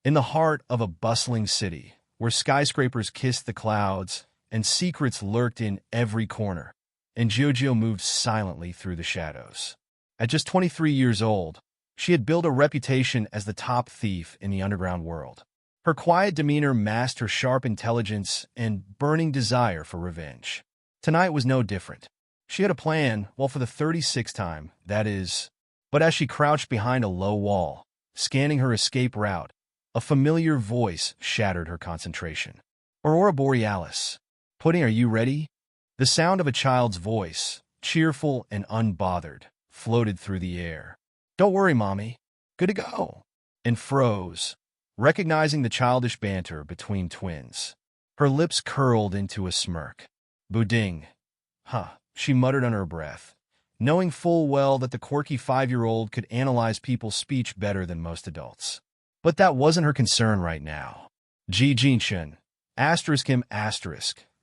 in the heart of a bustling city, where skyscrapers kissed the clouds and secrets lurked in every corner, and Jojo moved silently through the shadows. At just 23 years old, she had built a reputation as the top thief in the underground world. Her quiet demeanor masked her sharp intelligence and burning desire for revenge. Tonight was no different. She had a plan, well, for the 36th time, that is. But as she crouched behind a low wall, scanning her escape route, a familiar voice shattered her concentration. Aurora Borealis. Pudding, are you ready? The sound of a child's voice, cheerful and unbothered, floated through the air. Don't worry, Mommy. Good to go. And froze, recognizing the childish banter between twins. Her lips curled into a smirk. Buding. Huh, she muttered under her breath, knowing full well that the quirky 5-year-old could analyze people's speech better than most adults. But that wasn't her concern right now. Ji Jinchun, **,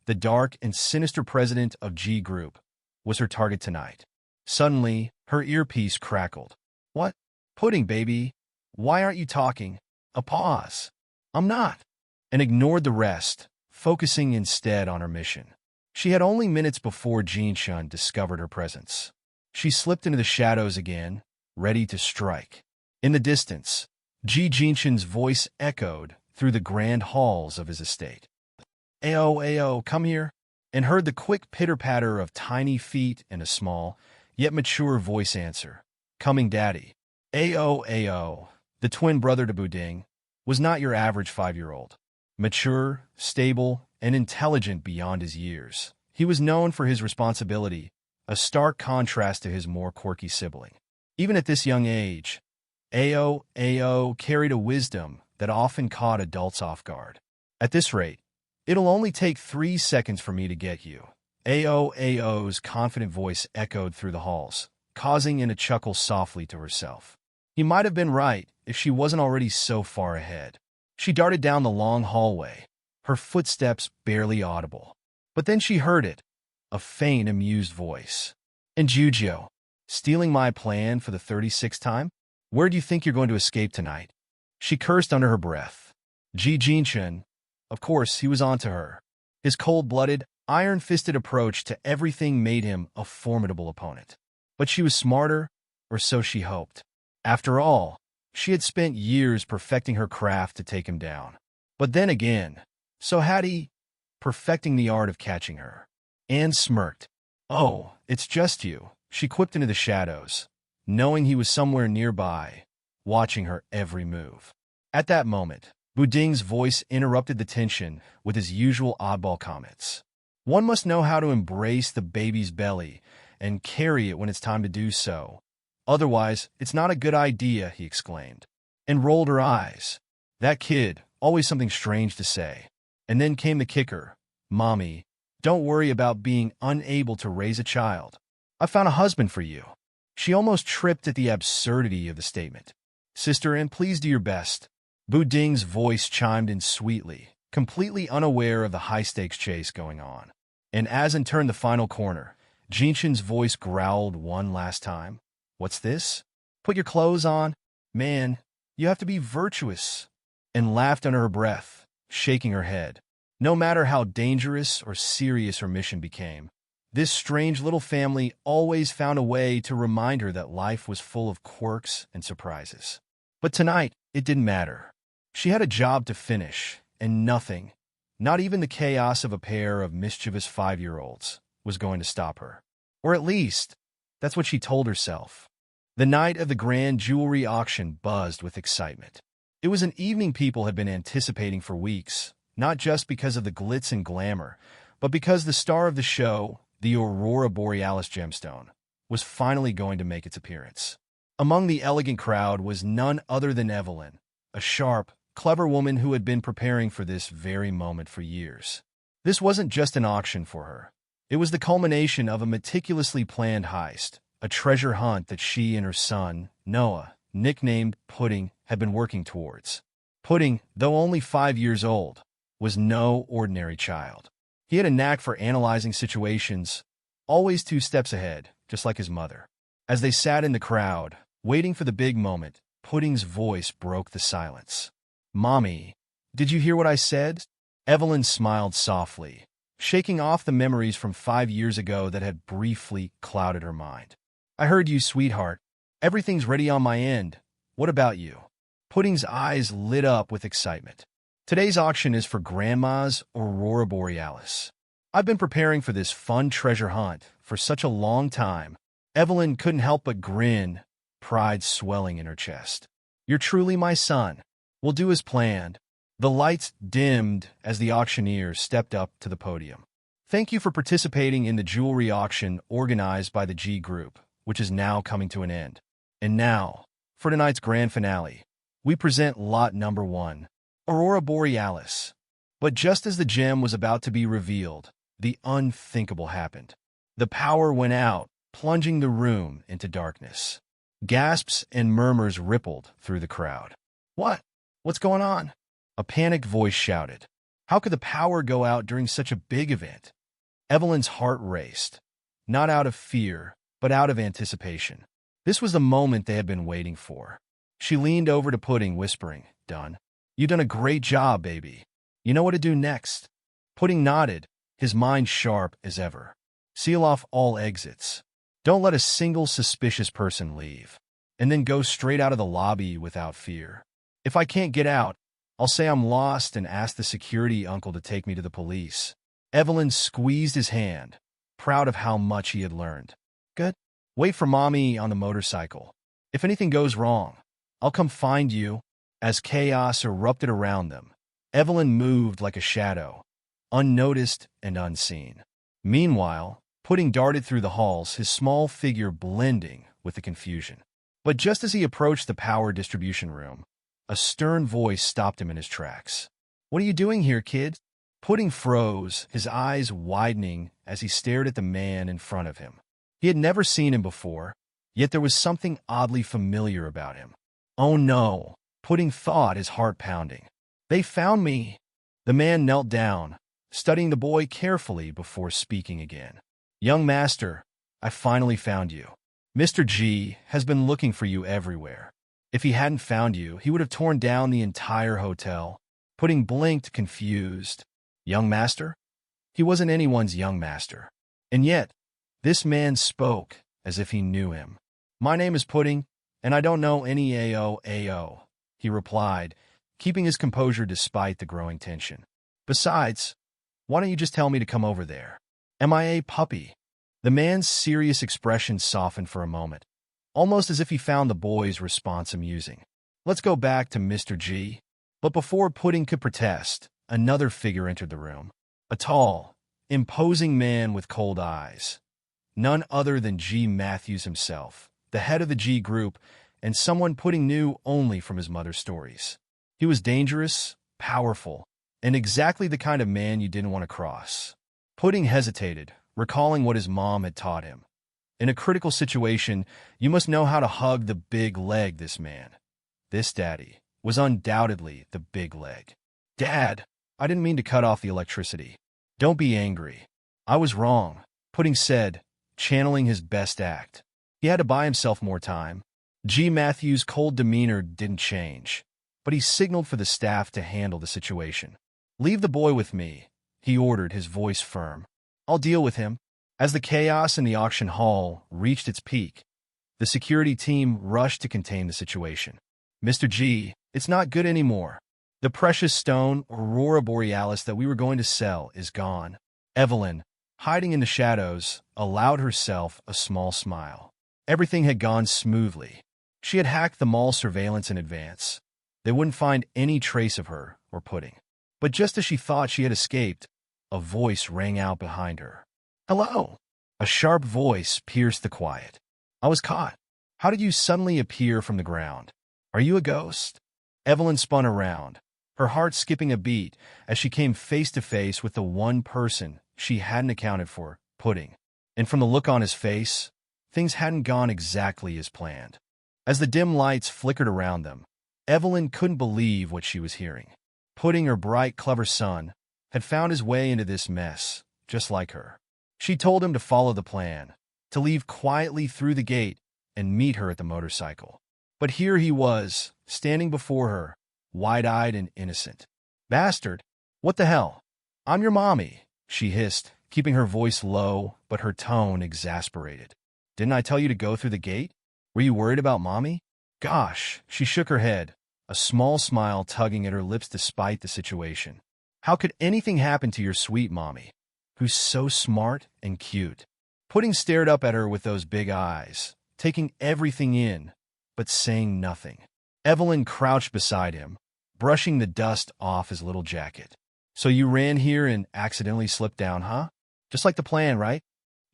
the dark and sinister president of G Group, was her target tonight. Suddenly, her earpiece crackled. What? Pudding, baby. Why aren't you talking? A pause. I'm not. And ignored the rest, focusing instead on her mission. She had only minutes before Jinchun discovered her presence. She slipped into the shadows again, ready to strike. In the distance, Ji Jinchun's voice echoed through the grand halls of his estate. Ayo, come here, and heard the quick pitter-patter of tiny feet and a small, yet mature voice answer. Coming, Daddy. Ayo, the twin brother to Buding, was not your average 5-year-old. Mature, stable, and intelligent beyond his years, he was known for his responsibility, a stark contrast to his more quirky sibling. Even at this young age, Ayo carried a wisdom that often caught adults off guard. At this rate, it'll only take 3 seconds for me to get you. Ayo's confident voice echoed through the halls, causing Anne to chuckle softly to herself. He might have been right if she wasn't already so far ahead. She darted down the long hallway, her footsteps barely audible. But then she heard it, a faint, amused voice. And Jujo, stealing my plan for the 36th time? Where do you think you're going to escape tonight? She cursed under her breath. Ji Jinchun, of course, he was on to her. His cold-blooded, iron-fisted approach to everything made him a formidable opponent. But she was smarter, or so she hoped. After all, she had spent years perfecting her craft to take him down. But then again, so had he, perfecting the art of catching her. Anne smirked. Oh, it's just you, she quipped into the shadows, knowing he was somewhere nearby, watching her every move. At that moment, Buding's voice interrupted the tension with his usual oddball comments. One must know how to embrace the baby's belly and carry it when it's time to do so. Otherwise, it's not a good idea, he exclaimed, and rolled her eyes. That kid, always something strange to say. And then came the kicker. Mommy, don't worry about being unable to raise a child. I found a husband for you. She almost tripped at the absurdity of the statement. Sister, and please do your best. Buding's voice chimed in sweetly, completely unaware of the high-stakes chase going on. And as Anne turned the final corner, Jinchun's voice growled one last time. What's this? Put your clothes on. Man, you have to be virtuous. And laughed under her breath, shaking her head. No matter how dangerous or serious her mission became, this strange little family always found a way to remind her that life was full of quirks and surprises. But tonight, it didn't matter. She had a job to finish, and nothing, not even the chaos of a pair of mischievous 5-year-olds, was going to stop her. Or at least, that's what she told herself. The night of the grand jewelry auction buzzed with excitement. It was an evening people had been anticipating for weeks, not just because of the glitz and glamour, but because the star of the show, the Aurora Borealis gemstone, was finally going to make its appearance. Among the elegant crowd was none other than Evelyn, a sharp, clever woman who had been preparing for this very moment for years. This wasn't just an auction for her. It was the culmination of a meticulously planned heist, a treasure hunt that she and her son, Noah, nicknamed Pudding, had been working towards. Pudding, though only 5 years old, was no ordinary child. He had a knack for analyzing situations, always 2 steps ahead, just like his mother. As they sat in the crowd, waiting for the big moment, Pudding's voice broke the silence. Mommy, did you hear what I said? Evelyn smiled softly, shaking off the memories from 5 years ago that had briefly clouded her mind. I heard you, sweetheart. Everything's ready on my end. What about you? Pudding's eyes lit up with excitement. Today's auction is for Grandma's Aurora Borealis. I've been preparing for this fun treasure hunt for such a long time. Evelyn couldn't help but grin, pride swelling in her chest. You're truly my son. We'll do as planned. The lights dimmed as the auctioneer stepped up to the podium. Thank you for participating in the jewelry auction organized by the G Group, which is now coming to an end. And now, for tonight's grand finale, we present lot number 1, Aurora Borealis. But just as the gem was about to be revealed, the unthinkable happened. The power went out, plunging the room into darkness. Gasps and murmurs rippled through the crowd. What? What's going on? A panicked voice shouted. How could the power go out during such a big event? Evelyn's heart raced, not out of fear, but out of anticipation. This was the moment they had been waiting for. She leaned over to Pudding, whispering, Done. You done a great job, baby. You know what to do next. Pudding nodded, his mind sharp as ever. Seal off all exits. Don't let a single suspicious person leave. And then go straight out of the lobby without fear. If I can't get out, I'll say I'm lost and ask the security uncle to take me to the police. Evelyn squeezed his hand, proud of how much he had learned. Good. Wait for Mommy on the motorcycle. If anything goes wrong, I'll come find you. As chaos erupted around them, Evelyn moved like a shadow, unnoticed and unseen. Meanwhile, Pudding darted through the halls, his small figure blending with the confusion. But just as he approached the power distribution room, a stern voice stopped him in his tracks. What are you doing here, kid? Pudding froze, his eyes widening as he stared at the man in front of him. He had never seen him before, yet there was something oddly familiar about him. Oh no, Pudding thought, his heart pounding. They found me. The man knelt down, studying the boy carefully before speaking again. Young master, I finally found you. Mr. G has been looking for you everywhere. If he hadn't found you, he would have torn down the entire hotel. Pudding blinked, confused. Young master? He wasn't anyone's young master. And yet, this man spoke as if he knew him. My name is Pudding, and I don't know any AO, he replied, keeping his composure despite the growing tension. Besides, why don't you just tell me to come over there? MIA puppy. The man's serious expression softened for a moment, almost as if he found the boy's response amusing. Let's go back to Mr. G. But before Pudding could protest, another figure entered the room. A tall, imposing man with cold eyes. None other than G. Matthews himself, the head of the G Group, and someone Pudding knew only from his mother's stories. He was dangerous, powerful, and exactly the kind of man you didn't want to cross. Pudding hesitated, recalling what his mom had taught him. In a critical situation, you must know how to hug the big leg. This man, this daddy, was undoubtedly the big leg. Dad, I didn't mean to cut off the electricity. Don't be angry. I was wrong, Pudding said, channeling his best act. He had to buy himself more time. G. Matthews' cold demeanor didn't change, but he signaled for the staff to handle the situation. Leave the boy with me, he ordered, his voice firm. I'll deal with him. As the chaos in the auction hall reached its peak, the security team rushed to contain the situation. Mr. G, it's not good anymore. The precious stone, Aurora Borealis, that we were going to sell is gone. Evelyn, hiding in the shadows, allowed herself a small smile. Everything had gone smoothly. She had hacked the mall surveillance in advance. They wouldn't find any trace of her or Pudding. But just as she thought she had escaped, a voice rang out behind her. Hello! A sharp voice pierced the quiet. I was caught. How did you suddenly appear from the ground? Are you a ghost? Evelyn spun around, her heart skipping a beat as she came face to face with the one person she hadn't accounted for, Pudding. And from the look on his face, things hadn't gone exactly as planned. As the dim lights flickered around them, Evelyn couldn't believe what she was hearing. Pudding, her bright, clever son, had found his way into this mess, just like her. She told him to follow the plan, to leave quietly through the gate and meet her at the motorcycle. But here he was, standing before her, wide-eyed and innocent. "Bastard! What the hell? I'm your mommy," she hissed, keeping her voice low but her tone exasperated. "Didn't I tell you to go through the gate? Were you worried about mommy?" "Gosh," she shook her head, a small smile tugging at her lips despite the situation. "How could anything happen to your sweet mommy, who's so smart and cute?" Pudding stared up at her with those big eyes, taking everything in, but saying nothing. Evelyn crouched beside him, brushing the dust off his little jacket. "So you ran here and accidentally slipped down, huh? Just like the plan, right?"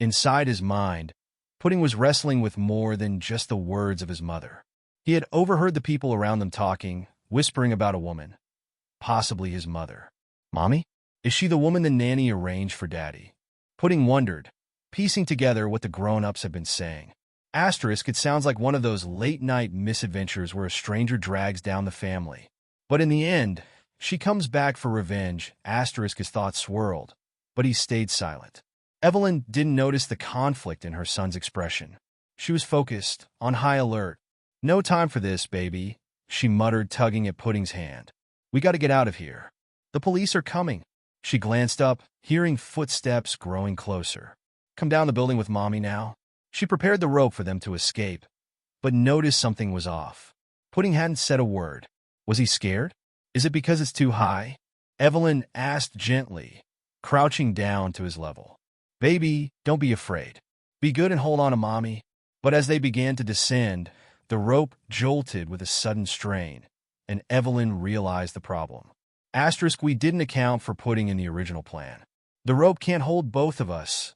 Inside his mind, Pudding was wrestling with more than just the words of his mother. He had overheard the people around them talking, whispering about a woman, possibly his mother. Mommy? Is she the woman the nanny arranged for Daddy? Pudding wondered, piecing together what the grown-ups had been saying. Asterisk, it sounds like one of those late-night misadventures where a stranger drags down the family. But in the end, she comes back for revenge. Asterisk, his thoughts swirled, but he stayed silent. Evelyn didn't notice the conflict in her son's expression. She was focused, on high alert. "No time for this, baby," she muttered, tugging at Pudding's hand. "We got to get out of here. The police are coming." She glanced up, hearing footsteps growing closer. "Come down the building with Mommy now." She prepared the rope for them to escape, but noticed something was off. Pudding hadn't said a word. Was he scared? "Is it because it's too high?" Evelyn asked gently, crouching down to his level. "Baby, don't be afraid. Be good and hold on to Mommy." But as they began to descend, the rope jolted with a sudden strain, and Evelyn realized the problem. Asterisk, we didn't account for Pudding in the original plan. The rope can't hold both of us.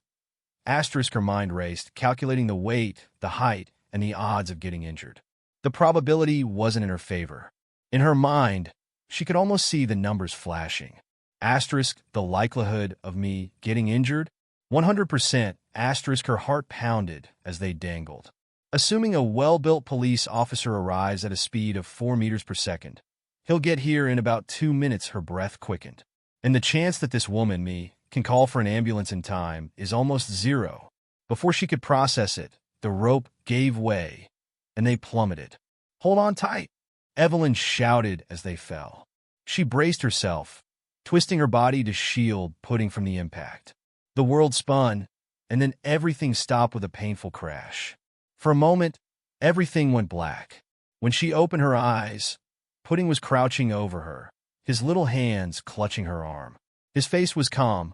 Asterisk, her mind raced, calculating the weight, the height, and the odds of getting injured. The probability wasn't in her favor. In her mind, she could almost see the numbers flashing. Asterisk, the likelihood of me getting injured? 100%. Asterisk, her heart pounded as they dangled. Assuming a well-built police officer arrives at a speed of 4 meters per second, he'll get here in about 2 minutes. Her breath quickened. And the chance that this woman, me, can call for an ambulance in time is almost zero. Before she could process it, the rope gave way, and they plummeted. "Hold on tight," Evelyn shouted as they fell. She braced herself, twisting her body to shield Pudding from the impact. The world spun, and then everything stopped with a painful crash. For a moment, everything went black. When she opened her eyes, Pudding was crouching over her, his little hands clutching her arm. His face was calm,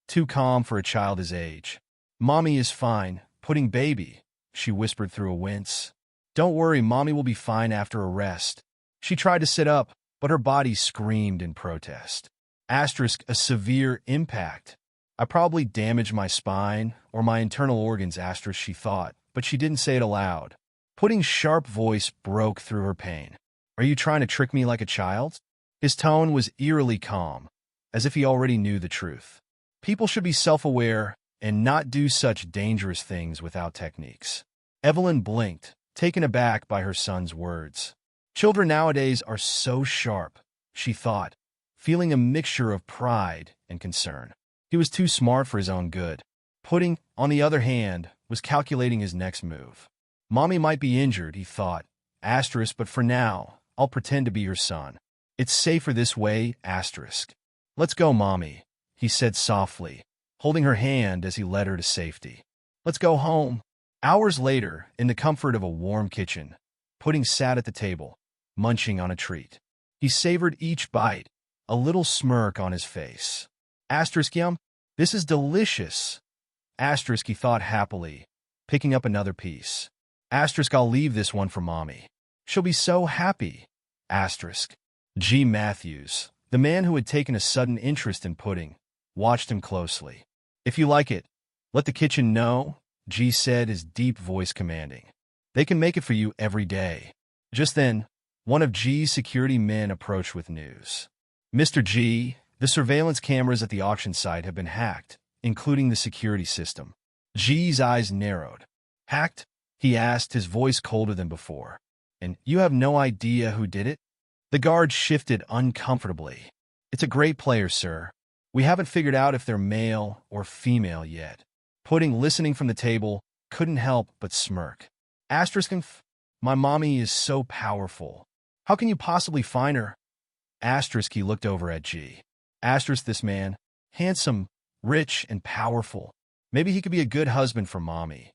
too calm for a child his age. "Mommy is fine, Pudding baby," she whispered through a wince. "Don't worry, Mommy will be fine after a rest." She tried to sit up, but her body screamed in protest. Asterisk, a severe impact. "I probably damaged my spine or my internal organs," asterisk, she thought, but she didn't say it aloud. Pudding's sharp voice broke through her pain. "Are you trying to trick me like a child?" His tone was eerily calm, as if he already knew the truth. People should be self-aware and not do such dangerous things without techniques. Evelyn blinked, taken aback by her son's words. Children nowadays are so sharp, she thought, feeling a mixture of pride and concern. He was too smart for his own good. Pudding, on the other hand, was calculating his next move. "Mommy might be injured," he thought, asterisk, "but for now, I'll pretend to be your son. It's safer this way, asterisk." "Let's go, Mommy," he said softly, holding her hand as he led her to safety. "Let's go home." Hours later, in the comfort of a warm kitchen, Pudding sat at the table, munching on a treat. He savored each bite, a little smirk on his face. Asterisk, yum, this is delicious. Asterisk, he thought happily, picking up another piece. Asterisk, I'll leave this one for Mommy. She'll be so happy. Asterisk. G. Matthews, the man who had taken a sudden interest in Pudding, watched him closely. "If you like it, let the kitchen know," G said, his deep voice commanding. "They can make it for you every day." Just then, one of G's security men approached with news. "Mr. G, the surveillance cameras at the auction site have been hacked, including the security system." G's eyes narrowed. "Hacked?" he asked, his voice colder than before. "And you have no idea who did it?" The guard shifted uncomfortably. "It's a great player, sir. We haven't figured out if they're male or female yet." Pudding, listening from the table, couldn't help but smirk. Asterisk, my mommy is so powerful. How can you possibly find her? Asterisk, he looked over at G. Asterisk, this man. Handsome, rich, and powerful. Maybe he could be a good husband for Mommy.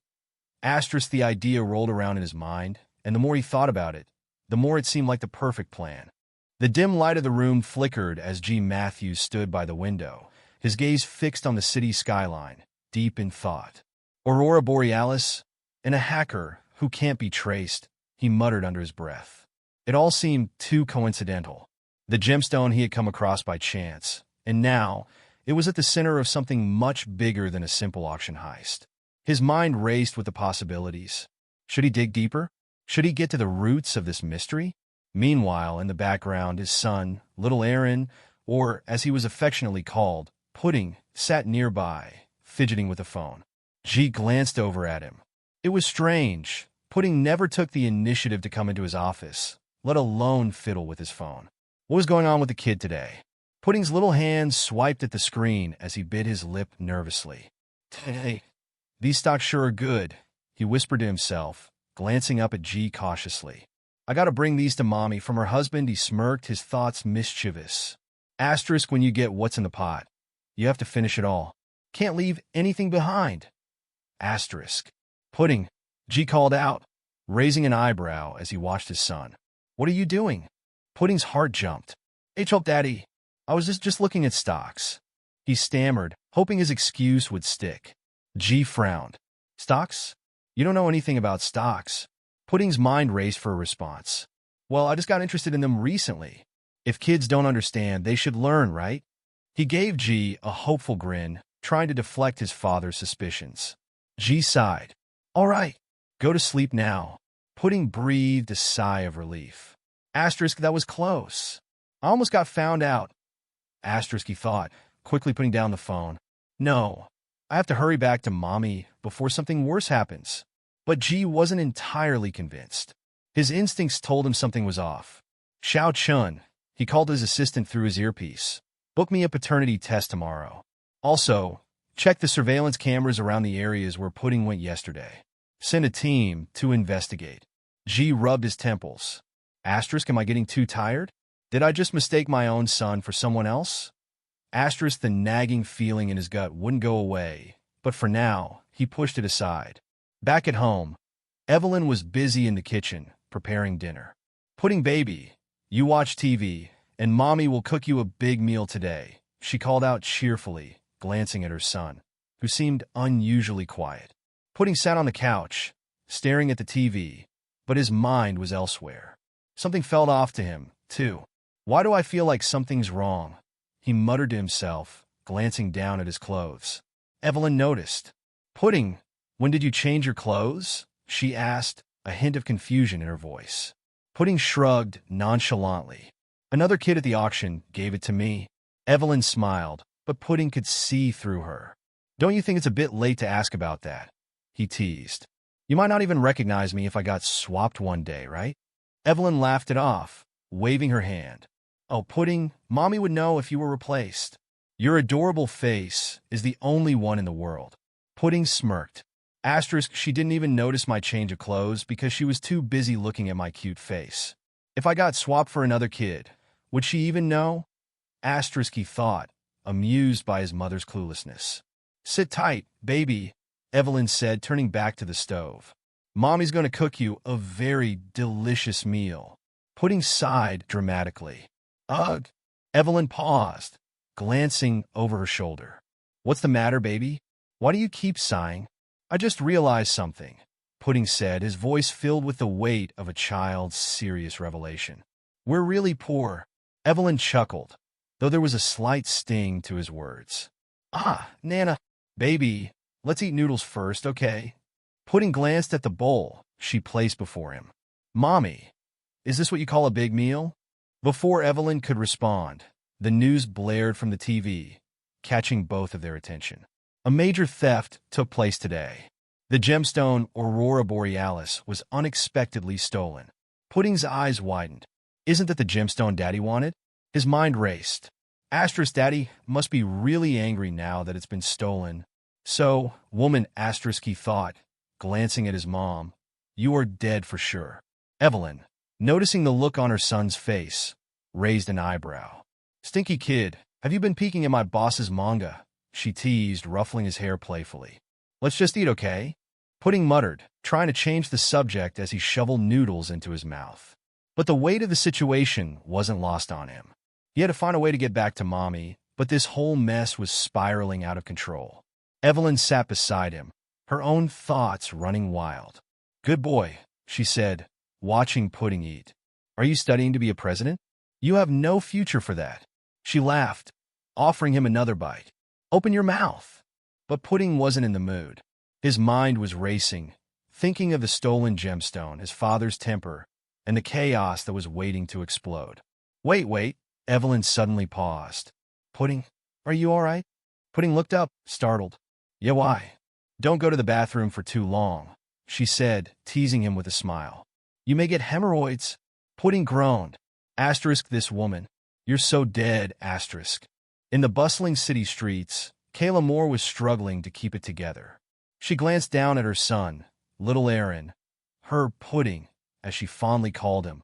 Asterisk, the idea rolled around in his mind, and the more he thought about it, the more it seemed like the perfect plan. The dim light of the room flickered as G. Matthews stood by the window, his gaze fixed on the city skyline, deep in thought. Aurora Borealis? And a hacker who can't be traced, he muttered under his breath. It all seemed too coincidental. The gemstone he had come across by chance, and now it was at the center of something much bigger than a simple auction heist. His mind raced with the possibilities. Should he dig deeper? Should he get to the roots of this mystery? Meanwhile, in the background, his son, little Aaron, or as he was affectionately called, Pudding, sat nearby, fidgeting with the phone. G glanced over at him. It was strange. Pudding never took the initiative to come into his office, let alone fiddle with his phone. What was going on with the kid today? Pudding's little hand swiped at the screen as he bit his lip nervously. Hey, these stocks sure are good, he whispered to himself, glancing up at G cautiously. I gotta bring these to Mommy from her husband, he smirked, his thoughts mischievous. Asterisk, when you get what's in the pot, you have to finish it all. Can't leave anything behind. Asterisk. Pudding, G called out, raising an eyebrow as he watched his son. What are you doing? Pudding's heart jumped. H-Help, Daddy. I was just looking at stocks. He stammered, hoping his excuse would stick. G frowned. Stocks? You don't know anything about stocks. Pudding's mind raced for a response. Well, I just got interested in them recently. If kids don't understand, they should learn, right? He gave G a hopeful grin, trying to deflect his father's suspicions. G sighed. All right, go to sleep now. Pudding breathed a sigh of relief. Asterisk, that was close. I almost got found out. Asterisk, he thought, quickly putting down the phone. No, I have to hurry back to Mommy before something worse happens. But G wasn't entirely convinced. His instincts told him something was off. Xiao Chun, he called his assistant through his earpiece. Book me a paternity test tomorrow. Also, check the surveillance cameras around the areas where Pudding went yesterday. Send a team to investigate. G rubbed his temples. Asterisk, am I getting too tired? Did I just mistake my own son for someone else? Asterisk, the nagging feeling in his gut wouldn't go away, but for now, he pushed it aside. Back at home, Evelyn was busy in the kitchen, preparing dinner. Pudding, baby, you watch TV, and Mommy will cook you a big meal today, she called out cheerfully, glancing at her son, who seemed unusually quiet. Pudding sat on the couch, staring at the TV, but his mind was elsewhere. Something felt off to him, too. Why do I feel like something's wrong? He muttered to himself, glancing down at his clothes. Evelyn noticed. Pudding, when did you change your clothes? She asked, a hint of confusion in her voice. Pudding shrugged nonchalantly. Another kid at the auction gave it to me. Evelyn smiled, but Pudding could see through her. Don't you think it's a bit late to ask about that? He teased. You might not even recognize me if I got swapped one day, right? Evelyn laughed it off, waving her hand. Oh, Pudding, Mommy would know if you were replaced. Your adorable face is the only one in the world. Pudding smirked. Asterisk, she didn't even notice my change of clothes because she was too busy looking at my cute face. If I got swapped for another kid, would she even know? Asterisk, he thought, amused by his mother's cluelessness. Sit tight, baby, Evelyn said, turning back to the stove. Mommy's going to cook you a very delicious meal. Pudding sighed dramatically. Ugh. Evelyn paused, glancing over her shoulder. What's the matter, baby? Why do you keep sighing? I just realized something, Pudding said, his voice filled with the weight of a child's serious revelation. We're really poor. Evelyn chuckled, though there was a slight sting to his words. Ah, Nana. Baby, let's eat noodles first, okay? Pudding glanced at the bowl she placed before him. Mommy, is this what you call a big meal? Before Evelyn could respond, the news blared from the TV, catching both of their attention. A major theft took place today. The gemstone Aurora Borealis was unexpectedly stolen. Pudding's eyes widened. Isn't that the gemstone Daddy wanted? His mind raced. Asterisk, Daddy must be really angry now that it's been stolen. So, woman, asterisk, he thought, glancing at his mom, you are dead for sure. Evelyn, noticing the look on her son's face, raised an eyebrow. "Stinky kid, have you been peeking at my boss's manga?" she teased, ruffling his hair playfully. "Let's just eat, okay?" Pudding muttered, trying to change the subject as he shoveled noodles into his mouth. But the weight of the situation wasn't lost on him. He had to find a way to get back to Mommy, but this whole mess was spiraling out of control. Evelyn sat beside him, her own thoughts running wild. "Good boy," she said, watching Pudding eat. "Are you studying to be a president? You have no future for that." She laughed, offering him another bite. "Open your mouth." But Pudding wasn't in the mood. His mind was racing, thinking of the stolen gemstone, his father's temper, and the chaos that was waiting to explode. Wait. Evelyn suddenly paused. "Pudding, are you all right?" Pudding looked up, startled. "Yeah, why?" "Don't go to the bathroom for too long," she said, teasing him with a smile. "You may get hemorrhoids." Pudding groaned. This woman. "You're so dead." In the bustling city streets, Kayla Moore was struggling to keep it together. She glanced down at her son, little Aaron, her Pudding, as she fondly called him,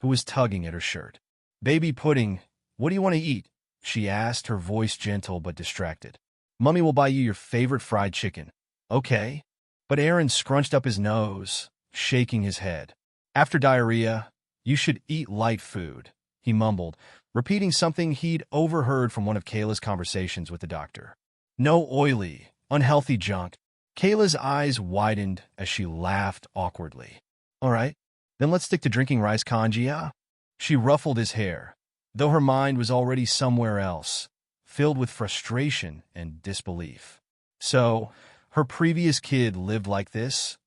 who was tugging at her shirt. "Baby Pudding, what do you want to eat?" she asked, her voice gentle but distracted. "Mummy will buy you your favorite fried chicken." "Okay." But Aaron scrunched up his nose, shaking his head. "After diarrhea, you should eat light food," he mumbled, repeating something he'd overheard from one of Kayla's conversations with the doctor. "No oily, unhealthy junk." Kayla's eyes widened as she laughed awkwardly. "All right, then let's stick to drinking rice kanjia." She ruffled his hair, though her mind was already somewhere else, filled with frustration and disbelief. So, her previous kid lived like this?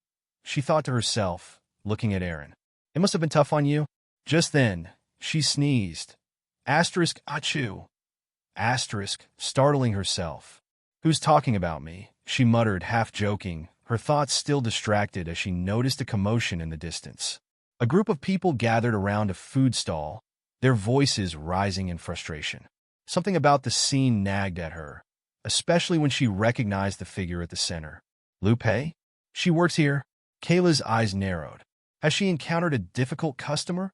She thought to herself, looking at Aaron. "It must have been tough on you." Just then, she sneezed. Achoo. Startling herself. "Who's talking about me?" she muttered, half joking, her thoughts still distracted as she noticed a commotion in the distance. A group of people gathered around a food stall, their voices rising in frustration. Something about the scene nagged at her, especially when she recognized the figure at the center. "Lupe? She works here?" Kayla's eyes narrowed. Has she encountered a difficult customer?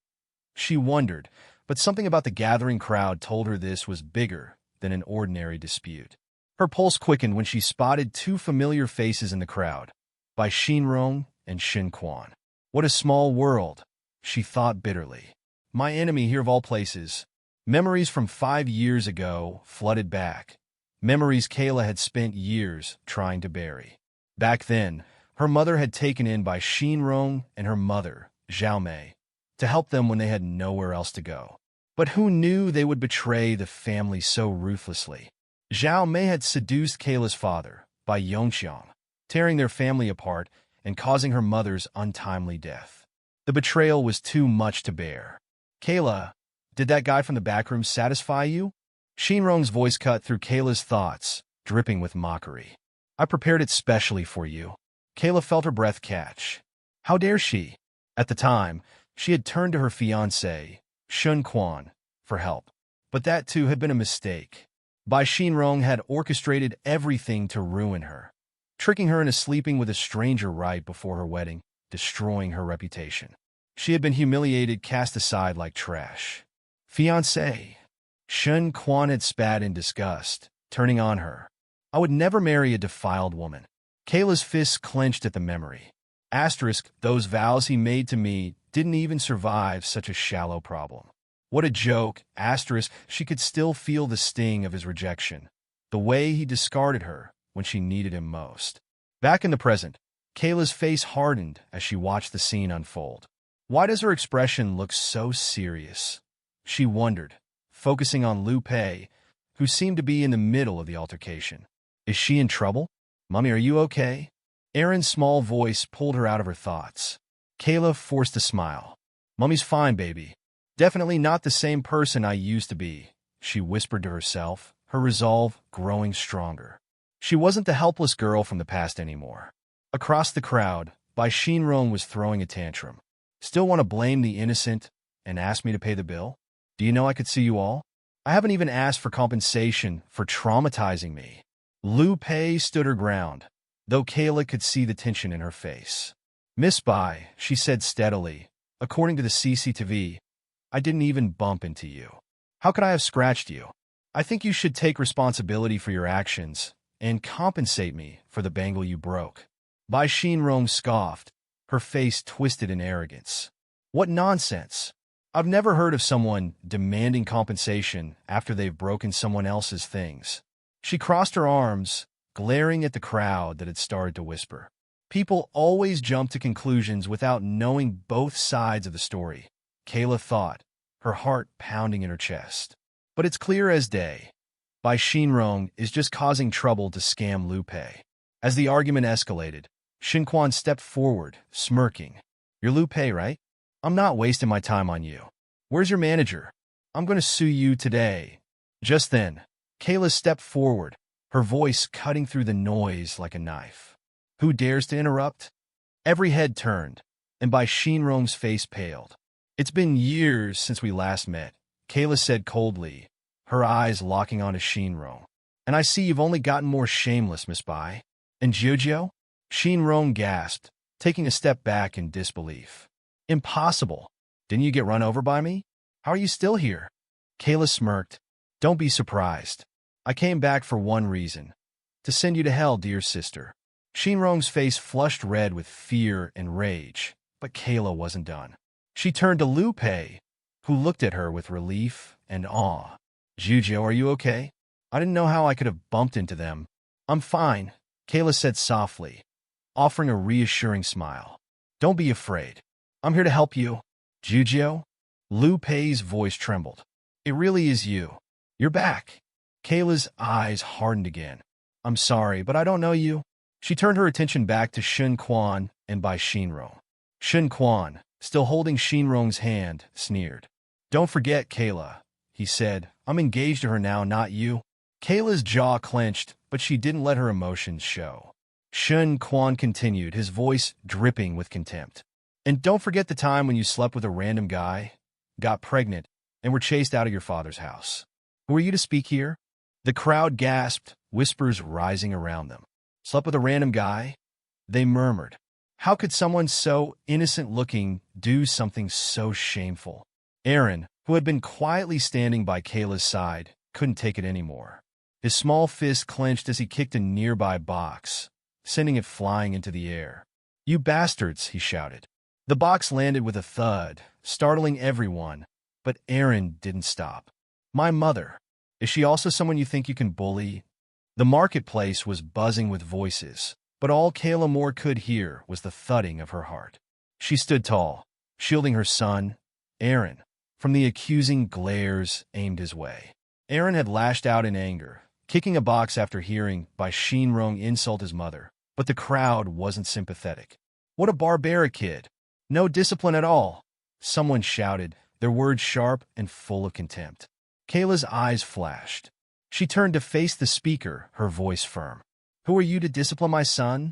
She wondered, but something about the gathering crowd told her this was bigger than an ordinary dispute. Her pulse quickened when she spotted two familiar faces in the crowd, by Shinrong and Shin Quan. What a small world, she thought bitterly. My enemy here of all places. Memories from 5 years ago flooded back. Memories Kayla had spent years trying to bury. Back then, her mother had taken in by Shinrong and her mother, Zhao Mei, to help them when they had nowhere else to go. But who knew they would betray the family so ruthlessly? Zhao Mei had seduced Kayla's father, by Yongxiang, tearing their family apart and causing her mother's untimely death. The betrayal was too much to bear. "Kayla, did that guy from the back room satisfy you?" Shinrong's voice cut through Kayla's thoughts, dripping with mockery. "I prepared it specially for you." Kayla felt her breath catch. How dare she? At the time, she had turned to her fiancé, Shun Quan, for help. But that too had been a mistake. Bai Shinrong had orchestrated everything to ruin her, tricking her into sleeping with a stranger right before her wedding, destroying her reputation. She had been humiliated, cast aside like trash. "Fiancé." Shun Quan had spat in disgust, turning on her. "I would never marry a defiled woman." Kayla's fists clenched at the memory. Those vows he made to me didn't even survive such a shallow problem. What a joke, she could still feel the sting of his rejection, the way he discarded her when she needed him most. Back in the present, Kayla's face hardened as she watched the scene unfold. Why does her expression look so serious? She wondered, focusing on Lupe, who seemed to be in the middle of the altercation. Is she in trouble? "Mommy, are you okay?" Aaron's small voice pulled her out of her thoughts. Kayla forced a smile. "Mummy's fine, baby. Definitely not the same person I used to be," she whispered to herself, her resolve growing stronger. She wasn't the helpless girl from the past anymore. Across the crowd, Bai Shinrong was throwing a tantrum. "Still want to blame the innocent and ask me to pay the bill? Do you know I could sue you all? I haven't even asked for compensation for traumatizing me." Lupe stood her ground, though Kayla could see the tension in her face. "Miss Bai," she said steadily, "according to the CCTV, I didn't even bump into you. How could I have scratched you? I think you should take responsibility for your actions and compensate me for the bangle you broke. Bai Shinrong scoffed, her face twisted in arrogance. What nonsense! I've never heard of someone demanding compensation after they've broken someone else's things. She crossed her arms, glaring at the crowd that had started to whisper. People always jump to conclusions without knowing both sides of the story, Kayla thought, her heart pounding in her chest. But it's clear as day. Bai Shinrong is just causing trouble to scam Lu Pei. As the argument escalated, Shinquan stepped forward, smirking. You're Lu Pei, right? I'm not wasting my time on you. Where's your manager? I'm going to sue you today. Just then, Kayla stepped forward, her voice cutting through the noise like a knife. Who dares to interrupt? Every head turned, and Bai Shinrong's face paled. It's been years since we last met, Kayla said coldly, her eyes locking onto Shinrong. And I see you've only gotten more shameless, Miss Bai. And Jojo? Shinrong gasped, taking a step back in disbelief. Impossible. Didn't you get run over by me? How are you still here? Kayla smirked. Don't be surprised. I came back for one reason. To send you to hell, dear sister. Shinrong's face flushed red with fear and rage, but Kayla wasn't done. She turned to Lu Pei, who looked at her with relief and awe. Jujo, are you okay? I didn't know how I could have bumped into them. I'm fine, Kayla said softly, offering a reassuring smile. Don't be afraid. I'm here to help you. Jujo? Lu Pei's voice trembled. It really is you. You're back. Kayla's eyes hardened again. I'm sorry, but I don't know you. She turned her attention back to Shun Quan and Bai Shinrong. Shun Quan, still holding Shinrong's hand, sneered. Don't forget, Kayla, he said. I'm engaged to her now, not you. Kayla's jaw clenched, but she didn't let her emotions show. Shun Quan continued, his voice dripping with contempt. And don't forget the time when you slept with a random guy, got pregnant, and were chased out of your father's house. Who are you to speak here? The crowd gasped, whispers rising around them. Slept with a random guy? They murmured. How could someone so innocent-looking do something so shameful? Aaron, who had been quietly standing by Kayla's side, couldn't take it anymore. His small fist clenched as he kicked a nearby box, sending it flying into the air. You bastards, he shouted. The box landed with a thud, startling everyone, but Aaron didn't stop. My mother. Is she also someone you think you can bully? The marketplace was buzzing with voices, but all Kayla Moore could hear was the thudding of her heart. She stood tall, shielding her son, Aaron, from the accusing glares aimed his way. Aaron had lashed out in anger, kicking a box after hearing Bai Shinrong insult his mother, but the crowd wasn't sympathetic. What a barbaric kid! No discipline at all, someone shouted, their words sharp and full of contempt. Kayla's eyes flashed. She turned to face the speaker, her voice firm. Who are you to discipline my son?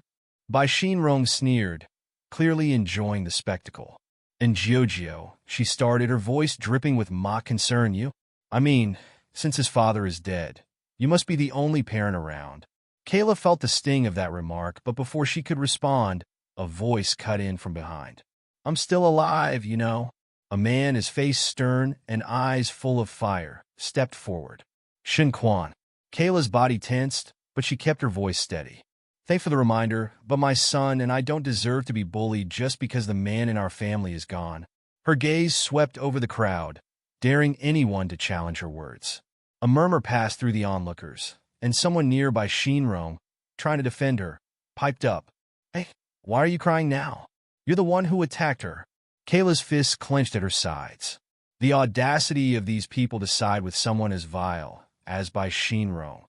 Bai Shinrong sneered, clearly enjoying the spectacle. And Jojo, she started, her voice dripping with mock concern. You? I mean, since his father is dead, you must be the only parent around. Kayla felt the sting of that remark, but before she could respond, a voice cut in from behind. I'm still alive, you know. A man, his face stern and eyes full of fire, stepped forward. Shin Quan. Kayla's body tensed, but she kept her voice steady. Thanks for the reminder, but my son and I don't deserve to be bullied just because the man in our family is gone. Her gaze swept over the crowd, daring anyone to challenge her words. A murmur passed through the onlookers, and someone near Bai Shinrong, trying to defend her, piped up. Hey, why are you crying now? You're the one who attacked her. Kayla's fists clenched at her sides. The audacity of these people to side with someone as vile as Bai Shinrong.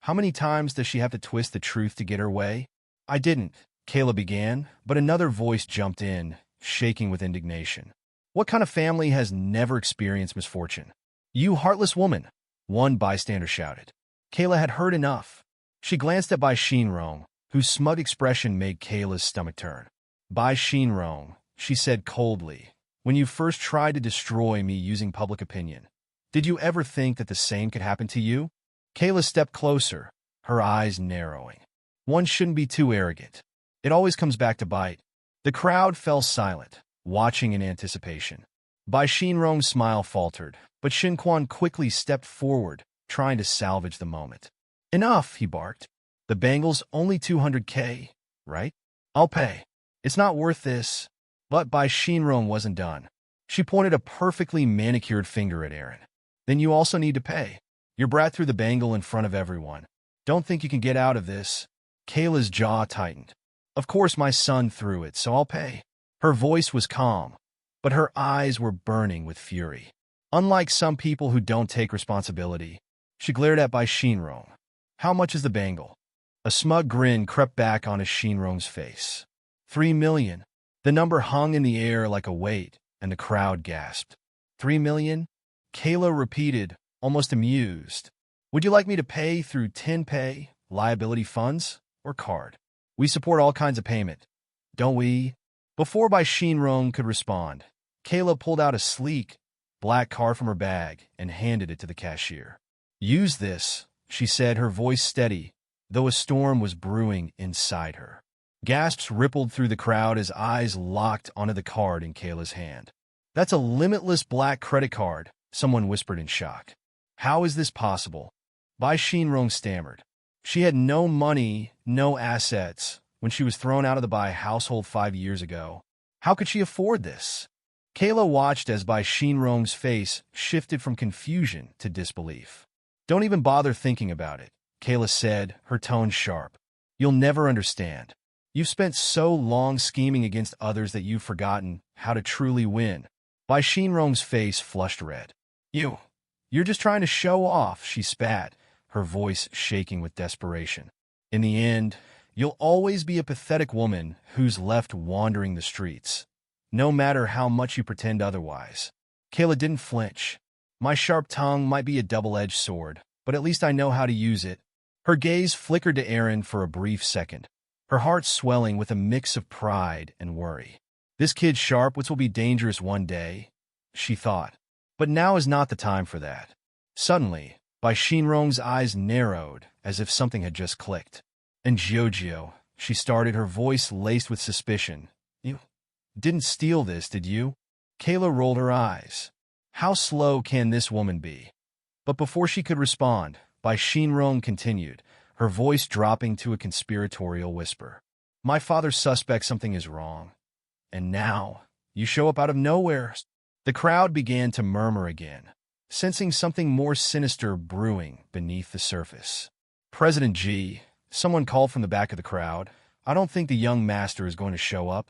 How many times does she have to twist the truth to get her way? I didn't, Kayla began, but another voice jumped in, shaking with indignation. What kind of family has never experienced misfortune? You heartless woman, one bystander shouted. Kayla had heard enough. She glanced at Bai Shinrong, whose smug expression made Kayla's stomach turn. Bai Shinrong, she said coldly, when you first tried to destroy me using public opinion, did you ever think that the same could happen to you? Kayla stepped closer, her eyes narrowing. One shouldn't be too arrogant. It always comes back to bite. The crowd fell silent, watching in anticipation. Bai Xinrong's smile faltered, but Xinquan quickly stepped forward, trying to salvage the moment. Enough, he barked. The bangle's only 200K, right? I'll pay. It's not worth this. But Bai Xinrong wasn't done. She pointed a perfectly manicured finger at Aaron. Then you also need to pay. Your brat threw the bangle in front of everyone. Don't think you can get out of this. Kayla's jaw tightened. Of course my son threw it, so I'll pay. Her voice was calm, but her eyes were burning with fury. Unlike some people who don't take responsibility, she glared at Bai Xinrong. How much is the bangle? A smug grin crept back onto Xinrong's face. 3 million. The number hung in the air like a weight, and the crowd gasped. 3 million? Kayla repeated, almost amused. Would you like me to pay through 10pay, liability funds, or card? We support all kinds of payment, don't we? Before Bai Xinrong could respond, Kayla pulled out a sleek, black card from her bag and handed it to the cashier. Use this, she said, her voice steady, though a storm was brewing inside her. Gasps rippled through the crowd as eyes locked onto the card in Kayla's hand. That's a limitless black credit card, someone whispered in shock. How is this possible? Bai Xinrong stammered. She had no money, no assets, when she was thrown out of the Bai household 5 years ago. How could she afford this? Kayla watched as Bai Xinrong's face shifted from confusion to disbelief. Don't even bother thinking about it, Kayla said, her tone sharp. You'll never understand. You've spent so long scheming against others that you've forgotten how to truly win. Bai Xinrong's face flushed red. You're just trying to show off, she spat, her voice shaking with desperation. In the end, you'll always be a pathetic woman who's left wandering the streets, no matter how much you pretend otherwise. Kayla didn't flinch. My sharp tongue might be a double-edged sword, but at least I know how to use it. Her gaze flickered to Aaron for a brief second, her heart swelling with a mix of pride and worry. This kid's sharp, which will be dangerous one day, she thought. But now is not the time for that. Suddenly, Bai Xinrong's eyes narrowed as if something had just clicked. And Jojo, she started, her voice laced with suspicion. You didn't steal this, did you? Kayla rolled her eyes. How slow can this woman be? But before she could respond, Bai Xinrong continued, her voice dropping to a conspiratorial whisper. My father suspects something is wrong. And now, you show up out of nowhere. The crowd began to murmur again, sensing something more sinister brewing beneath the surface. President G, someone called from the back of the crowd. I don't think the young master is going to show up.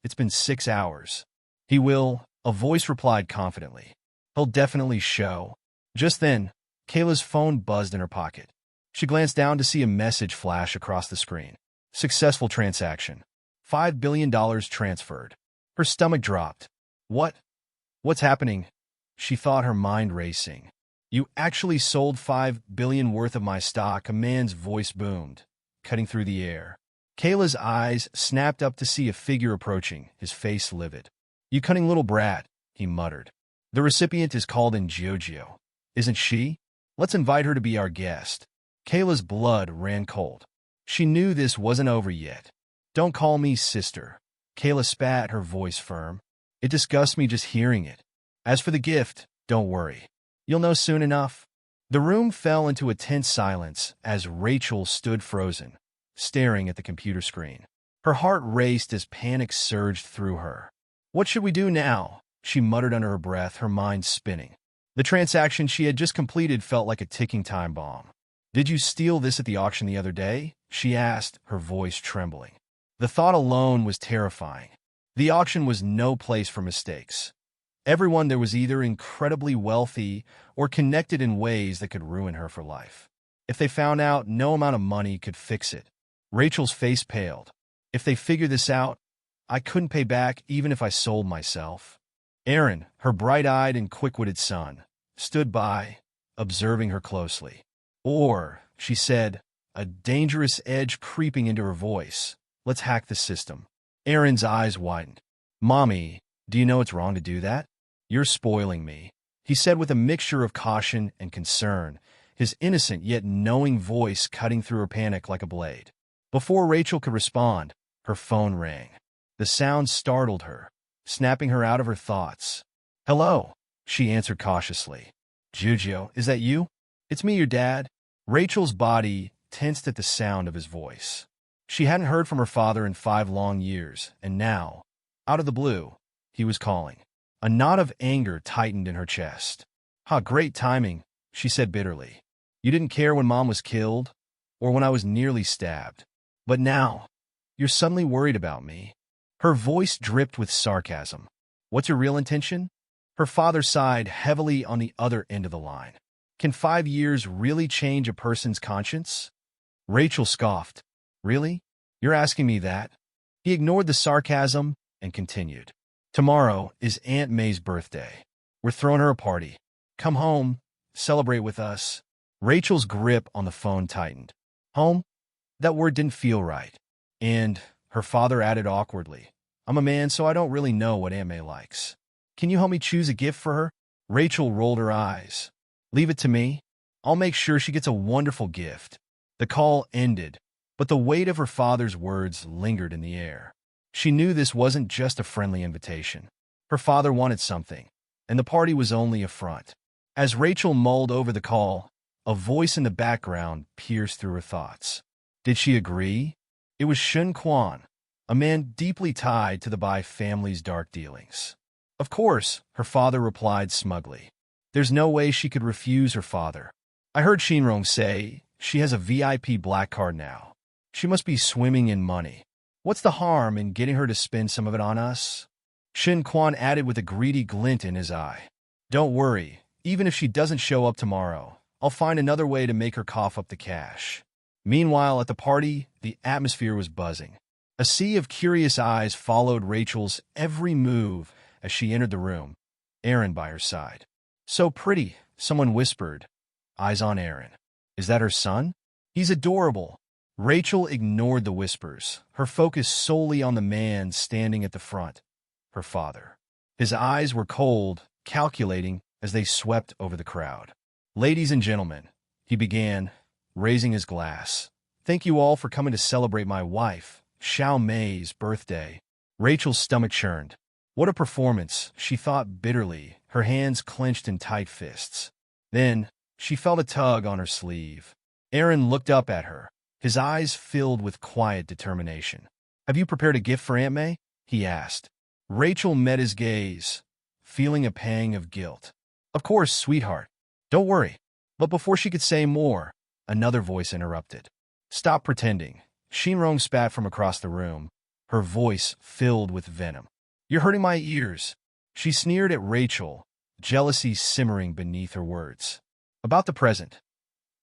It's been 6 hours. He will, a voice replied confidently. He'll definitely show. Just then, Kayla's phone buzzed in her pocket. She glanced down to see a message flash across the screen. Successful transaction. $5 billion transferred. Her stomach dropped. What's happening? She thought, her mind racing. You actually sold $5 billion worth of my stock, a man's voice boomed, cutting through the air. Kayla's eyes snapped up to see a figure approaching, his face livid. You cunning little brat, he muttered. The recipient is called in Jojo. Isn't she? Let's invite her to be our guest. Kayla's blood ran cold. She knew this wasn't over yet. Don't call me sister. Kayla spat, her voice firm. It disgusts me just hearing it. As for the gift, don't worry. You'll know soon enough. The room fell into a tense silence as Rachel stood frozen, staring at the computer screen. Her heart raced as panic surged through her. What should we do now? She muttered under her breath, her mind spinning. The transaction she had just completed felt like a ticking time bomb. Did you steal this at the auction the other day? She asked, her voice trembling. The thought alone was terrifying. The auction was no place for mistakes. Everyone there was either incredibly wealthy or connected in ways that could ruin her for life. If they found out, no amount of money could fix it. Rachel's face paled. If they figure this out, I couldn't pay back even if I sold myself. Aaron, her bright-eyed and quick-witted son, stood by, observing her closely. Or, she said, a dangerous edge creeping into her voice, let's hack the system. Aaron's eyes widened. Mommy, do you know it's wrong to do that? You're spoiling me, he said with a mixture of caution and concern, his innocent yet knowing voice cutting through her panic like a blade. Before Rachel could respond, her phone rang. The sound startled her, snapping her out of her thoughts. "Hello," she answered cautiously. "Jojo, is that you?" "It's me, your dad." Rachel's body tensed at the sound of his voice. She hadn't heard from her father in 5 long years, and now, out of the blue, he was calling. A knot of anger tightened in her chest. Great timing," she said bitterly. "You didn't care when Mom was killed, or when I was nearly stabbed. But now, you're suddenly worried about me." Her voice dripped with sarcasm. "What's your real intention?" Her father sighed heavily on the other end of the line. "Can 5 years really change a person's conscience?" Rachel scoffed. "Really? You're asking me that?" He ignored the sarcasm and continued. "Tomorrow is Aunt May's birthday. We're throwing her a party. Come home, celebrate with us." Rachel's grip on the phone tightened. "Home?" That word didn't feel right. "And," her father added awkwardly, "I'm a man, so I don't really know what Aunt May likes. Can you help me choose a gift for her?" Rachel rolled her eyes. "Leave it to me. I'll make sure she gets a wonderful gift." The call ended, but the weight of her father's words lingered in the air. She knew this wasn't just a friendly invitation. Her father wanted something, and the party was only a front. As Rachel mulled over the call, a voice in the background pierced through her thoughts. Did she agree? It was Shun Quan, a man deeply tied to the Bai family's dark dealings. "Of course," her father replied smugly. There's no way she could refuse her father. "I heard Shinrong say she has a VIP black card now. She must be swimming in money. What's the harm in getting her to spend some of it on us?" Shin Quan added with a greedy glint in his eye. "Don't worry, even if she doesn't show up tomorrow, I'll find another way to make her cough up the cash." Meanwhile, at the party, the atmosphere was buzzing. A sea of curious eyes followed Rachel's every move as she entered the room, Aaron by her side. "So pretty," someone whispered. "Eyes on Aaron. Is that her son?" "He's adorable." Rachel ignored the whispers, her focus solely on the man standing at the front, her father. His eyes were cold, calculating as they swept over the crowd. "Ladies and gentlemen," he began, raising his glass. "Thank you all for coming to celebrate my wife, Xiao Mei's birthday." Rachel's stomach churned. What a performance, she thought bitterly, her hands clenched in tight fists. Then, she felt a tug on her sleeve. Aaron looked up at her, his eyes filled with quiet determination. "Have you prepared a gift for Aunt May?" he asked. Rachel met his gaze, feeling a pang of guilt. "Of course, sweetheart. Don't worry." But before she could say more, another voice interrupted. "Stop pretending." Shinrong spat from across the room, her voice filled with venom. "You're hurting my ears." She sneered at Rachel, jealousy simmering beneath her words. "About the present.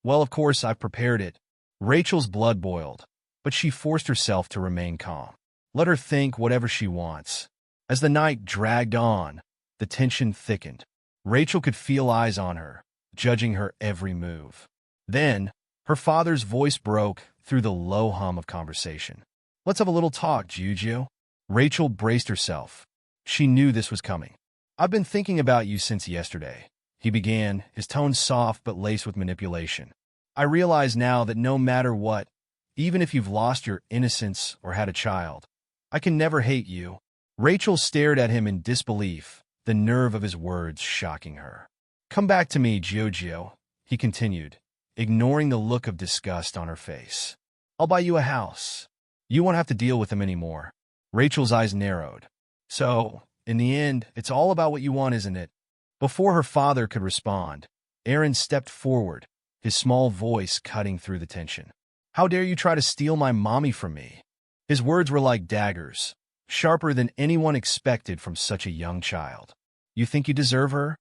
Well, of course, I've prepared it." Rachel's blood boiled, but she forced herself to remain calm. Let her think whatever she wants. As the night dragged on, the tension thickened. Rachel could feel eyes on her, judging her every move. Then, her father's voice broke through the low hum of conversation. "Let's have a little talk, Juju." Rachel braced herself. She knew this was coming. "I've been thinking about you since yesterday," he began, his tone soft but laced with manipulation. "I realize now that no matter what, even if you've lost your innocence or had a child, I can never hate you." Rachel stared at him in disbelief, the nerve of his words shocking her. "Come back to me, Jojo," he continued, ignoring the look of disgust on her face. "I'll buy you a house. You won't have to deal with him anymore." Rachel's eyes narrowed. "So, in the end, it's all about what you want, isn't it?" Before her father could respond, Aaron stepped forward, his small voice cutting through the tension. "How dare you try to steal my mommy from me?" His words were like daggers, sharper than anyone expected from such a young child. "You think you deserve her?"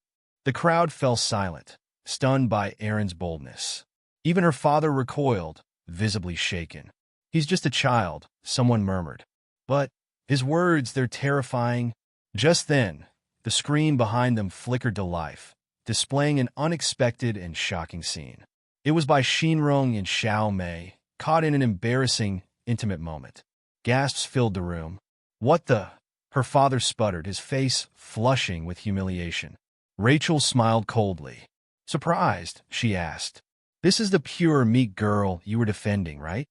The crowd fell silent, stunned by Aaron's boldness. Even her father recoiled, visibly shaken. "He's just a child," someone murmured. "But his words, they're terrifying." Just then, the screen behind them flickered to life, displaying an unexpected and shocking scene. It was by Shinrong and Xiao Mei, caught in an embarrassing, intimate moment. Gasps filled the room. "What the?" Her father sputtered, his face flushing with humiliation. Rachel smiled coldly. "Surprised?" she asked. "This is the pure, meek girl you were defending, right?"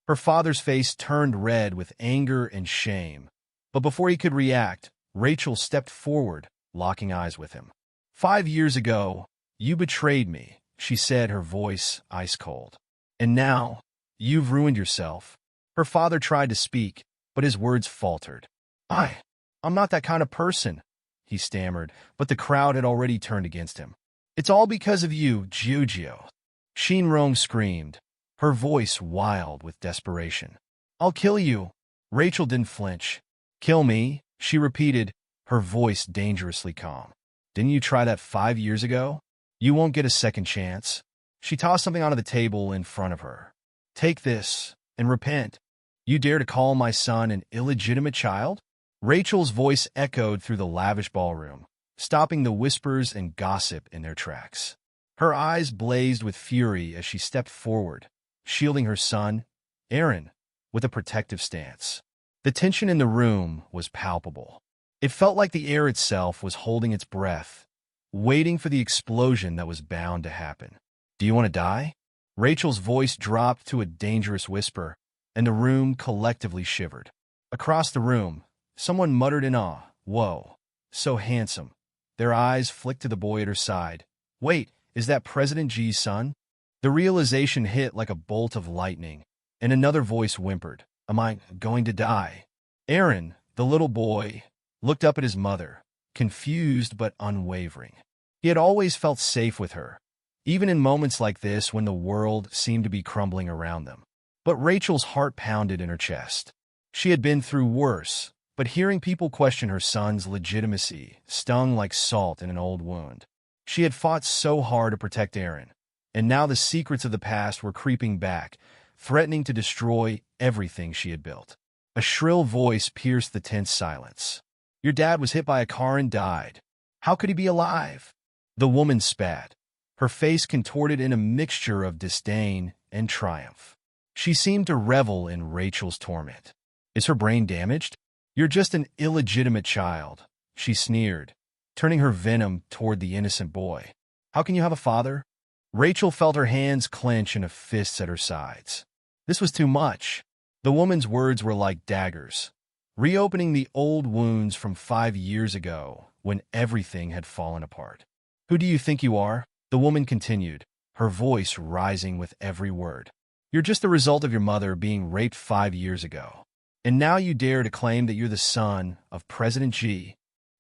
Her father's face turned red with anger and shame. But before he could react, Rachel stepped forward, locking eyes with him. 5 years ago, you betrayed me, she said, her voice ice cold. And now, you've ruined yourself. Her father tried to speak, but his words faltered. I'm not that kind of person, he stammered, but the crowd had already turned against him. It's all because of you, Giorgio. Shinrong screamed, her voice wild with desperation. I'll kill you. Rachel didn't flinch. Kill me, she repeated, her voice dangerously calm. Didn't you try that 5 years ago? You won't get a second chance. She tossed something onto the table in front of her. Take this and repent. You dare to call my son an illegitimate child? Rachel's voice echoed through the lavish ballroom, stopping the whispers and gossip in their tracks. Her eyes blazed with fury as she stepped forward, shielding her son, Aaron, with a protective stance. The tension in the room was palpable. It felt like the air itself was holding its breath, waiting for the explosion that was bound to happen. Do you want to die? Rachel's voice dropped to a dangerous whisper, and the room collectively shivered. Across the room, someone muttered in awe, "Whoa, so handsome." Their eyes flicked to the boy at her side. Wait, is that President G's son? The realization hit like a bolt of lightning, and another voice whimpered, Am I going to die? Aaron, the little boy, looked up at his mother, confused but unwavering. He had always felt safe with her, even in moments like this when the world seemed to be crumbling around them. But Rachel's heart pounded in her chest. She had been through worse, but hearing people question her son's legitimacy stung like salt in an old wound. She had fought so hard to protect Aaron, and now the secrets of the past were creeping back, threatening to destroy everything she had built. A shrill voice pierced the tense silence. Your dad was hit by a car and died. How could he be alive? The woman spat, her face contorted in a mixture of disdain and triumph. She seemed to revel in Rachel's torment. Is her brain damaged? You're just an illegitimate child, she sneered, turning her venom toward the innocent boy. How can you have a father? Rachel felt her hands clench into fists at her sides. This was too much. The woman's words were like daggers, reopening the old wounds from 5 years ago when everything had fallen apart. Who do you think you are? The woman continued, her voice rising with every word. You're just the result of your mother being raped 5 years ago. And now you dare to claim that you're the son of President G.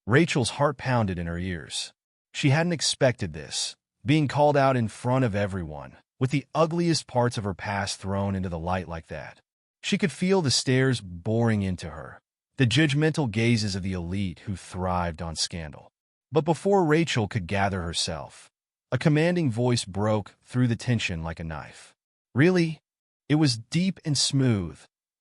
Rachel's heart pounded in her ears. She hadn't expected this, being called out in front of everyone, with the ugliest parts of her past thrown into the light like that. She could feel the stares boring into her, the judgmental gazes of the elite who thrived on scandal. But before Rachel could gather herself, a commanding voice broke through the tension like a knife. Really? It was deep and smooth,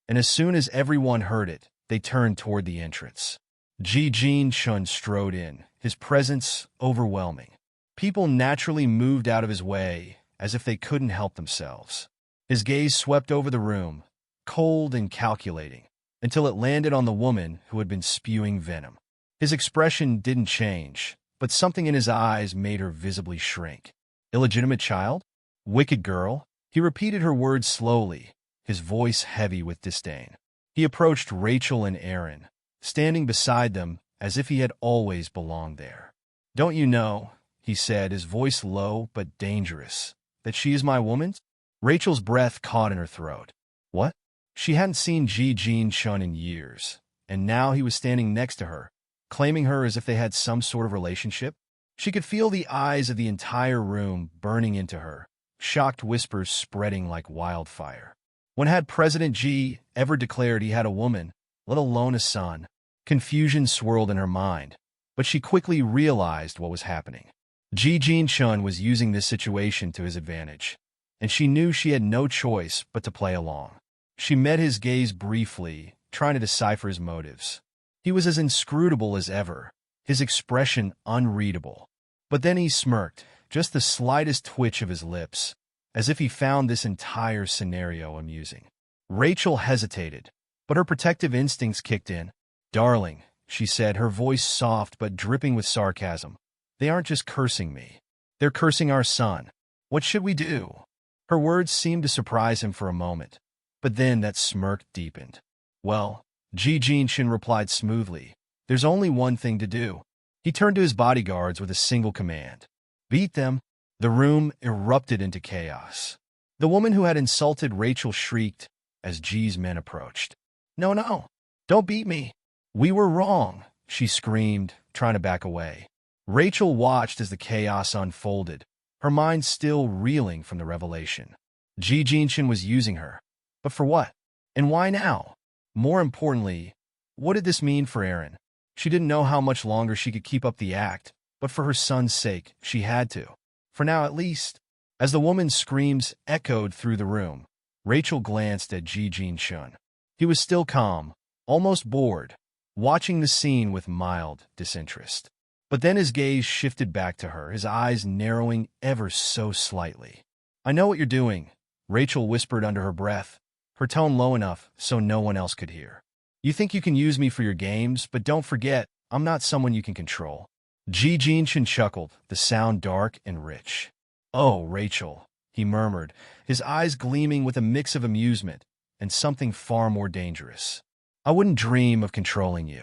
and as soon as everyone heard it, they turned toward the entrance. Ji Jin Chun strode in, his presence overwhelming. People naturally moved out of his way as if they couldn't help themselves. His gaze swept over the room, cold and calculating, until it landed on the woman who had been spewing venom. His expression didn't change, but something in his eyes made her visibly shrink. Illegitimate child? Wicked girl? He repeated her words slowly, his voice heavy with disdain. He approached Rachel and Aaron, standing beside them as if he had always belonged there. Don't you know, he said, his voice low but dangerous, that she is my woman? Rachel's breath caught in her throat. What? She hadn't seen Ji Jin Chun in years, and now he was standing next to her, claiming her as if they had some sort of relationship. She could feel the eyes of the entire room burning into her, shocked whispers spreading like wildfire. When had President G ever declared he had a woman, let alone a son? Confusion swirled in her mind, but she quickly realized what was happening. Ji Jin Chun was using this situation to his advantage, and she knew she had no choice but to play along. She met his gaze briefly, trying to decipher his motives. He was as inscrutable as ever, his expression unreadable. But then he smirked, just the slightest twitch of his lips, as if he found this entire scenario amusing. Rachel hesitated, but her protective instincts kicked in. Darling, she said, her voice soft but dripping with sarcasm. They aren't just cursing me. They're cursing our son. What should we do? Her words seemed to surprise him for a moment, but then that smirk deepened. Well, Ji Jin Chun replied smoothly, there's only one thing to do. He turned to his bodyguards with a single command. Beat them. The room erupted into chaos. The woman who had insulted Rachel shrieked as G's men approached. No, no, don't beat me. We were wrong, she screamed, trying to back away. Rachel watched as the chaos unfolded, her mind still reeling from the revelation. Ji Jinshin was using her. But for what? And why now? More importantly, what did this mean for Aaron? She didn't know how much longer she could keep up the act, but for her son's sake, she had to. For now at least. As the woman's screams echoed through the room, Rachel glanced at Ji Jinshin. He was still calm, almost bored, watching the scene with mild disinterest. But then his gaze shifted back to her, his eyes narrowing ever so slightly. I know what you're doing, Rachel whispered under her breath, her tone low enough so no one else could hear. You think you can use me for your games, but don't forget, I'm not someone you can control. Ji Jinshin chuckled, the sound dark and rich. Oh, Rachel, he murmured, his eyes gleaming with a mix of amusement and something far more dangerous. I wouldn't dream of controlling you.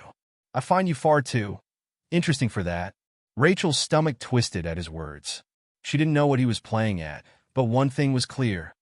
I find you far too interesting for that. Rachel's stomach twisted at his words. She didn't know what he was playing at, but one thing was clear.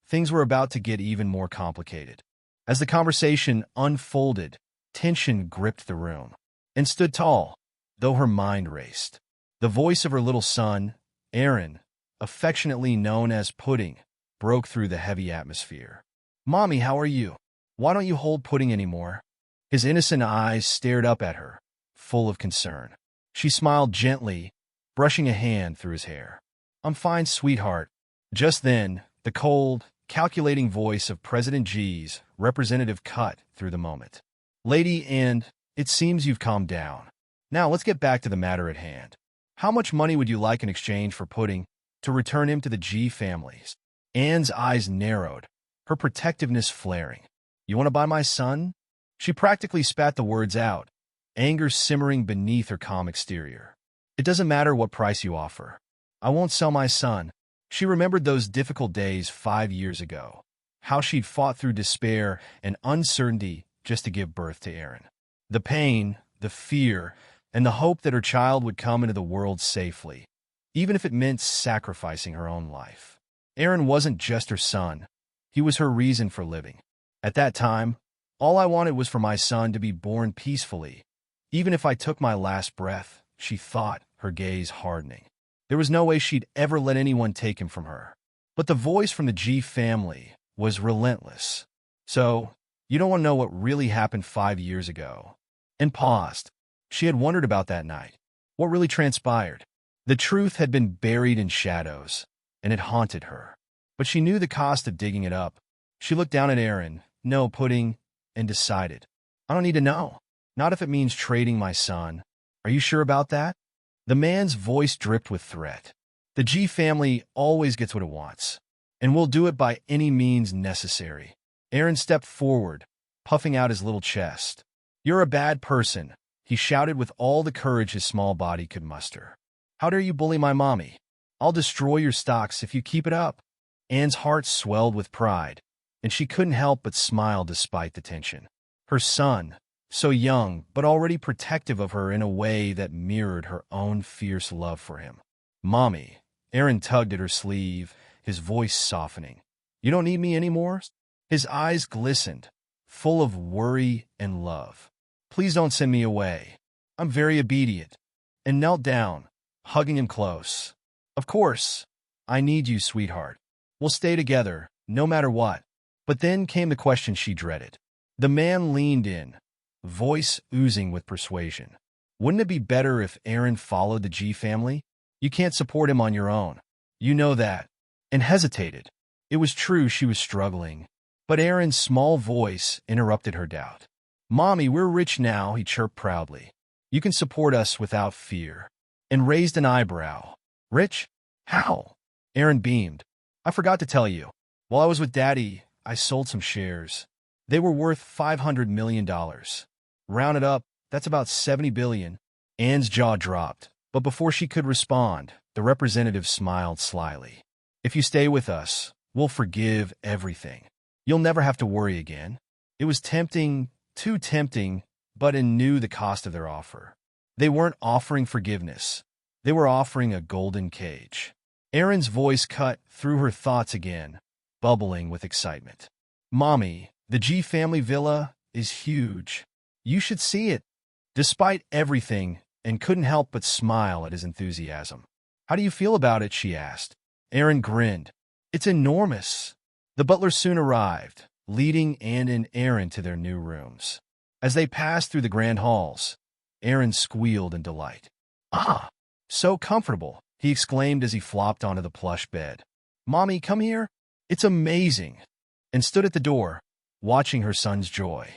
Things were about to get even more complicated. As the conversation unfolded, tension gripped the room and stood tall, though her mind raced. The voice of her little son, Aaron, affectionately known as Pudding, broke through the heavy atmosphere. Mommy, how are you? Why don't you hold Pudding anymore? His innocent eyes stared up at her, full of concern. She smiled gently, brushing a hand through his hair. I'm fine, sweetheart. Just then, the cold, calculating voice of President G's representative cut through the moment. Lady, and it seems you've calmed down. Now let's get back to the matter at hand. How much money would you like in exchange for Pudding to return him to the G families? Anne's eyes narrowed, her protectiveness flaring. You want to buy my son? She practically spat the words out, anger simmering beneath her calm exterior. It doesn't matter what price you offer. I won't sell my son. She remembered those difficult days 5 years ago, how she'd fought through despair and uncertainty just to give birth to Aaron. The pain, the fear, and the hope that her child would come into the world safely, even if it meant sacrificing her own life. Aaron wasn't just her son. He was her reason for living. At that time, all I wanted was for my son to be born peacefully, even if I took my last breath, she thought, her gaze hardening. There was no way she'd ever let anyone take him from her. But the voice from the G family was relentless. So, you don't want to know what really happened 5 years ago. And paused. She had wondered about that night. What really transpired? The truth had been buried in shadows, and it haunted her. But she knew the cost of digging it up. She looked down at Aaron, no Pudding, and decided, I don't need to know. Not if it means trading my son. Are you sure about that? The man's voice dripped with threat. The G family always gets what it wants, and will do it by any means necessary. Aaron stepped forward, puffing out his little chest. You're a bad person, he shouted with all the courage his small body could muster. How dare you bully my mommy? I'll destroy your stocks if you keep it up. Anne's heart swelled with pride, and she couldn't help but smile despite the tension. Her son, so young but already protective of her in a way that mirrored her own fierce love for him. Mommy, Aaron tugged at her sleeve, his voice softening. You don't need me anymore? His eyes glistened, full of worry and love. Please don't send me away. I'm very obedient. And knelt down, hugging him close. Of course, I need you, sweetheart. We'll stay together, no matter what. But then came the question she dreaded. The man leaned in, voice oozing with persuasion. Wouldn't it be better if Aaron followed the G family? You can't support him on your own. You know that. And hesitated. It was true she was struggling. But Aaron's small voice interrupted her doubt. Mommy, we're rich now, he chirped proudly. You can support us without fear. And raised an eyebrow. Rich? How? Aaron beamed. I forgot to tell you. While I was with Daddy, I sold some shares. They were worth $500 million. Rounded up, that's about $70 billion. Anne's jaw dropped, but before she could respond, the representative smiled slyly. If you stay with us, we'll forgive everything. You'll never have to worry again. It was tempting, too tempting, but Anne knew the cost of their offer. They weren't offering forgiveness. They were offering a golden cage. Erin's voice cut through her thoughts again, bubbling with excitement. Mommy, the G family villa is huge. You should see it. Despite everything, and couldn't help but smile at his enthusiasm. How do you feel about it? She asked. Erin grinned. It's enormous. The butler soon arrived, leading Anne and Erin to their new rooms. As they passed through the grand halls, Erin squealed in delight. Ah, so comfortable, he exclaimed as he flopped onto the plush bed. Mommy, come here. It's amazing. And stood at the door, watching her son's joy.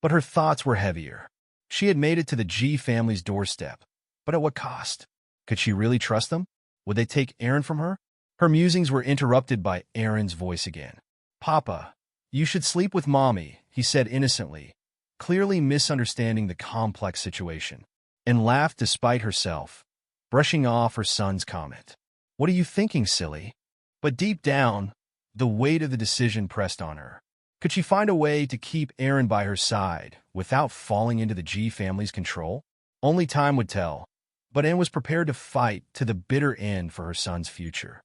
But her thoughts were heavier. She had made it to the G family's doorstep. But at what cost? Could she really trust them? Would they take Erin from her? Her musings were interrupted by Erin's voice again. Papa, you should sleep with Mommy, he said innocently, clearly misunderstanding the complex situation, and laughed despite herself, brushing off her son's comment. What are you thinking, silly? But deep down, the weight of the decision pressed on her. Could she find a way to keep Erin by her side without falling into the G family's control? Only time would tell, but Anne was prepared to fight to the bitter end for her son's future.